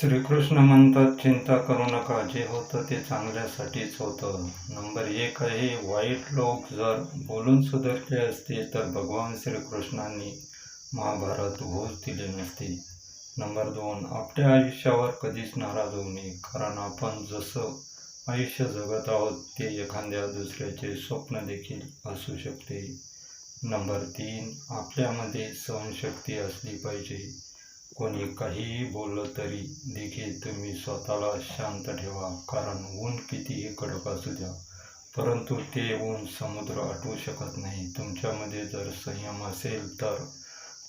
श्रीकृष्ण म्हणतात, चिंता करू नका, जे होतं ते चांगल्यासाठीच होतं. नंबर 1 आहे, वाईट लोक जर बोलून सुधारले असते तर भगवान श्रीकृष्णांनी महाभारत घोष दिले नसते. नंबर 2, आपल्या आयुष्यावर कधीच नाराज होऊ नये, कारण आपण जसं आयुष्य जगत आहोत ते एखाद्या दुसऱ्याचे स्वप्न देखील असू शकते. नंबर 3, आपल्यामध्ये सहनशक्ती असली पाहिजे. कोणी काहीही बोललं तरी देखील तुम्ही स्वतःला शांत ठेवा, कारण ऊन कितीही कडक असू द्या, परंतु ते ऊन समुद्र आटवू शकत नाही. तुमच्यामध्ये जर संयम असेल तर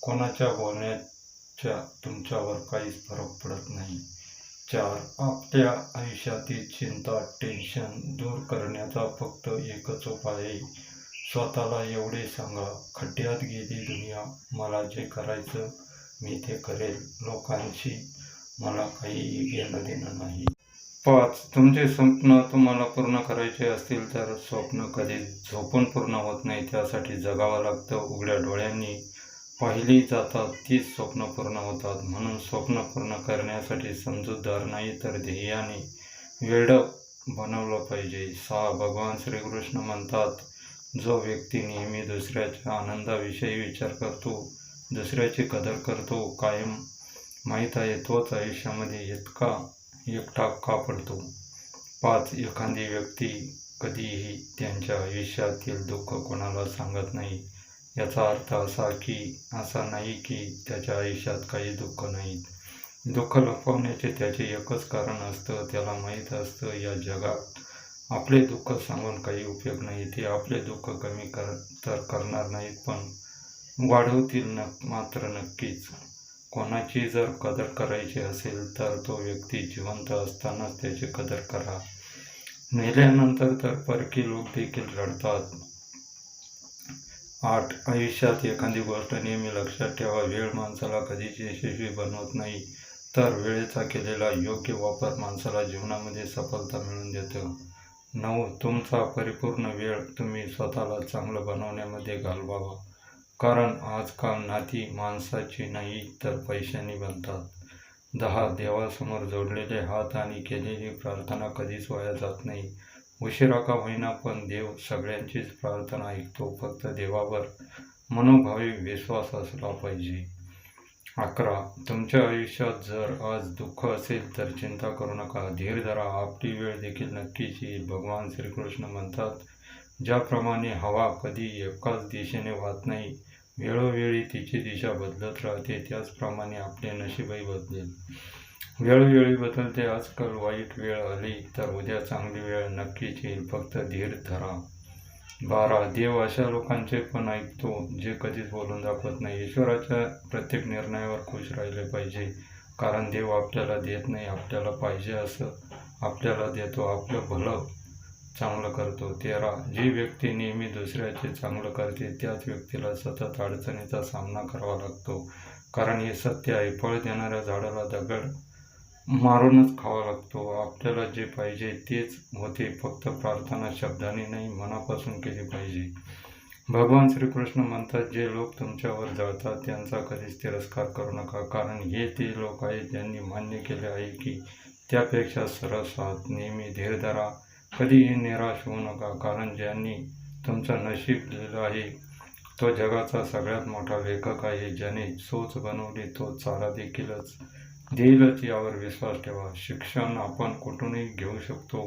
कोणाच्या बोलण्याचा तुमच्यावर काहीच फरक पडत नाही. 4, आपल्या आयुष्यातील चिंता, टेन्शन दूर करण्याचा फक्त एकच उपाय आहे. स्वतःला एवढे सांगा, खड्ड्यात गेली दुनिया, मला जे करायचं मी ते करेल, लोकांशी मला काहीही घेणं देणं नाही. 5, तुमचे स्वप्न तुम्हाला पूर्ण करायचे असतील तर स्वप्न कधीच झोपून पूर्ण होत नाही, त्यासाठी जगावं लागतं. उघड्या डोळ्यांनी पाहिली जातात तीच स्वप्न पूर्ण होतात. म्हणून स्वप्न पूर्ण करण्यासाठी समजूतदार नाही तर ध्येयाने वेडं बनवलं पाहिजे. 6, भगवान श्रीकृष्ण म्हणतात, जो व्यक्ती नेहमी दुसऱ्याच्या आनंदाविषयी विचार करतो, दुसऱ्याची कदर करतो, कायम माहीत आहे तोच आयुष्यामध्ये एकटा का पडतो. 5, एखादी व्यक्ती कधीही त्यांच्या आयुष्यातील दुःख कोणाला सांगत नाही. याचा अर्थ असा नाही की त्याच्या आयुष्यात काही दुःख नाहीत. दुःख लपवण्याचे त्याचे एकच कारण असतं, त्याला माहीत असतं या जगात आपले दुःख सांगून काही उपयोग नाही. ते आपले दुःख कमी तर करणार नाहीत, पण वाढवतील मात्र नक्कीच. कोणाची जर कदर करायची असेल तर तो व्यक्ती जिवंत असतानाच त्याची कदर करा. मेल्यानंतर तर परकी लोक देखील रडतात. 8, आयुष्यात एखादी गोष्ट नेहमी लक्षात ठेवा, वेळ माणसाला कधीच यशस्वी बनवत नाही, तर वेळेचा केलेला योग्य वापर माणसाला जीवनामध्ये सफलता मिळवून देतो. 9, तुमचा परिपूर्ण वेळ तुम्ही स्वतःला चांगलं बनवण्यामध्ये घालवावा, कारण आजकाल नाती माणसाची नाही तर पैशाने बनतात. 10, देवासमोर जोडलेले हात आणि केलेली प्रार्थना कधीच वाया जात नाही. उशिरा का होईना पण देव सगळ्यांचीच प्रार्थना ऐकतो, फक्त देवावर मनोभावी विश्वास असला पाहिजे. 11, तुमच्या आयुष्यात जर आज दुःख असेल तर चिंता करू नका, धीर धरा, आपली वेळ देखील नक्कीच येईल. भगवान श्रीकृष्ण म्हणतात, ज्याप्रमाणे हवा कधी एकाच दिशेने वाहत नाही, वेळोवेळी तिची दिशा बदलत राहते, त्याचप्रमाणे आपले नशीबही बदलेल. वेळोवेळी बदलते. आजकाल वाईट वेळ आली तर उद्या चांगली वेळ नक्कीच येईल, फक्त धीर धरा. 12, देव अशा लोकांचे पण ऐकतो जे कधीच बोलून दाखवत नाही. ईश्वराच्या प्रत्येक निर्णयावर खुश राहिले पाहिजे, कारण देव आपल्याला देत नाही आपल्याला पाहिजे असं आपल्याला देतो, आपलं भलं चांगलं करतो. 13, जी व्यक्ती नेहमी दुसऱ्याचे चांगलं करते त्याच व्यक्तीला सतत अडचणीचा सामना करावा लागतो, कारण हे सत्य आहे. फळ देणाऱ्या झाडाला दगड मारूनच खावा लागतो. आपल्याला जे पाहिजे तेच होते, फक्त प्रार्थना शब्दाने नाही मनापासून केली पाहिजे. भगवान श्रीकृष्ण म्हणतात, जे लोक तुमच्यावर जळतात त्यांचा कधीच तिरस्कार करू नका, कारण हे ते लोक आहेत ज्यांनी मान्य केले आहे की त्यापेक्षा सरस आहात. नेहमी धीर धरा, कधीही निराश होऊ नका, कारण ज्यांनी तुमचं नशीब लिहिलं आहे तो जगाचा सगळ्यात मोठा लेखक आहे. ज्याने सोच बनवली तो चारा देखीलच देईलच यावर विश्वास ठेवा. शिक्षण आपण कुठूनही घेऊ शकतो,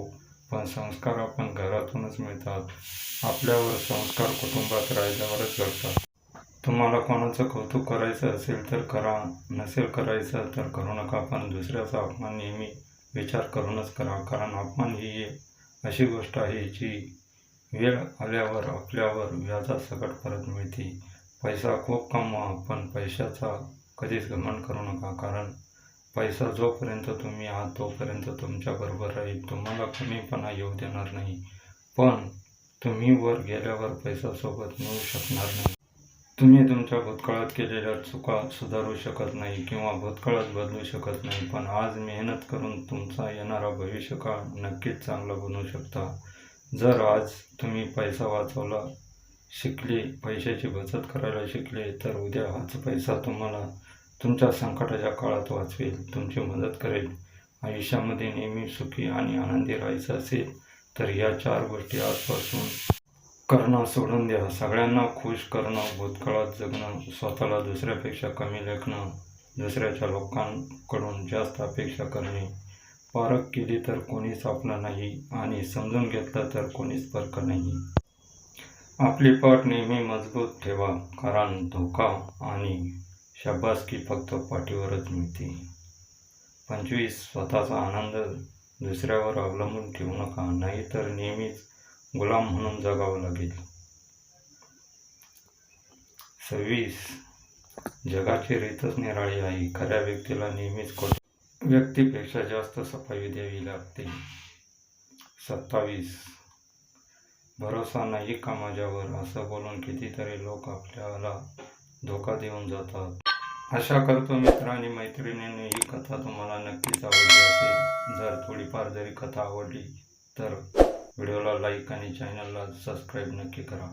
पण संस्कार आपण घरातूनच मिळतात. आपल्यावर संस्कार कुटुंबात राहिल्यावरच घडतात. तुम्हाला कोणाचं कौतुक करायचं असेल तर करा, नसेल करायचं तर करू नका, पण दुसऱ्याचा अपमान नेहमी विचार करूनच करा, कारण अपमान ही अशी गोष्ट आहे जी वेळ आल्यावर आपल्यावर व्याजासकट परत मिळते. पैसा खूप कमवा, पण पैशाचा कधीच घमंड करू नका, कारण पैसा जोपर्यंत तुम्ही आहात तोपर्यंत तुमच्याबरोबर राहील, तुम्हाला कमीपणा येऊ देणार नाही, पण तुम्ही वर गेल्यावर पैसा सोबत मिळू शकणार नाही. तुम्ही तुमच्या भूतकाळात केलेल्या चुका सुधारू शकत नाही किंवा भूतकाळात बदलू शकत नाही, पण आज मेहनत करून तुमचा येणारा भविष्यकाळ नक्कीच चांगला बनवू शकता. जर आज तुम्ही पैसा वाचवायला शिकले, पैशाची बचत करायला शिकले, तर उद्या हाच पैसा तुम्हाला तुमच्या संकटाच्या काळात वाचवेल, तुमची मदत करेल. आयुष्यामध्ये नेहमी सुखी आणि आनंदी राहायचं असेल तर या 4 गोष्टी आजपासून करणं सोडून द्या. सगळ्यांना खुश करणं, भूतकाळात जगणं, स्वतःला दुसऱ्यापेक्षा कमी लेखणं, दुसऱ्याच्या लोकांकडून जास्त अपेक्षा करणे, पारख केली तर कोणीच आपलं नाही आणि समजून घेतलं तर कोणीच परखं नाही. आपली पाठ नेहमी मजबूत ठेवा, कारण धोका आणि शाबासकी फक्त पाठीवरच मिळते. 25. स्वतःचा आनंद दुसऱ्यावर अवलंबून ठेवू नका, नाहीतर नेहमीच गुलाम म्हणून जगावं लागेल. 26. जगाची रीतच निराळी आहे. खऱ्या व्यक्तीला नेहमीच खोट्या व्यक्तीपेक्षा जास्त सफाई द्यावी लागते. 27. भरोसा नाही का माझ्यावर, असं बोलून कितीतरी लोक आपल्याला धोका देऊन जातात. आशा करतो मित्र आणि मैत्रिणींनी ही कथा तुम्हाला नक्कीच आवडली असेल. जर थोडीफार जरी कथा आवडली तर व्हिडिओला लाईक आणि चॅनलला सबस्क्राईब नक्की करा.